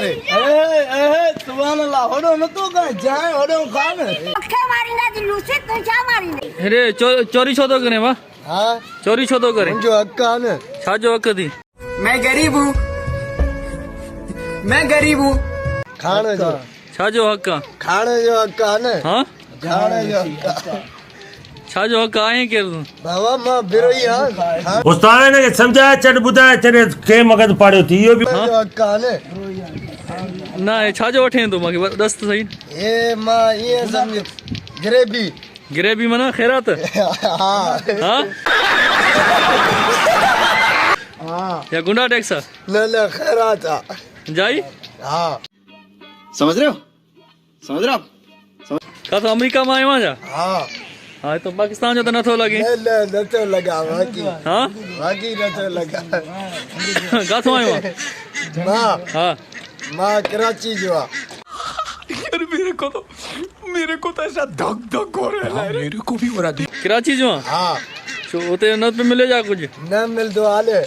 मारे सुभान अल्लाह होड़ो न तो कहीं जाए होड़ो खान अखे मारी ना दी लूसी तू छा मारी ने अरे चोरी छो तो करे वाह हाँ चोरी छो तो करे मुंहिंजो हक़ आहे न छाजो हक़ थी मैं गरीब हूँ खाण जो छाजो हक़ आहे खाण जो हक़ आहे न हाँ खाण जो हक़ आहे छाजो हक़ आहे केरु तूं बाबा मां बिरो ई आहियां उस्ताद ने समझाया चढ़ बुधाए चढ़ के मगज पाड़ियो थी इहो बि खाण जो हक़ आहे न ना हे छाजो वठे तूं मूंखे दस त सही हे मां ईअं सम्झ ग्रेवी ग्रेवी माना ख़ैरात हा हाँ हा या गुंडा टैक्स आहे न न ख़ैरात आहे जाई हा समझ रहे हो का तो अमेरिका में आयो आहियां छा हा हाँ तो पाकिस्तान जो तो नथो लगे न न नथो लॻा बाक़ी हाँ बाक़ी नथो लॻा काथो आयो आहे मां हाँ मां कराची जो आहे कराची जो आहे हा छो उते न पे मिले जा कुछ न मिलंदो हाले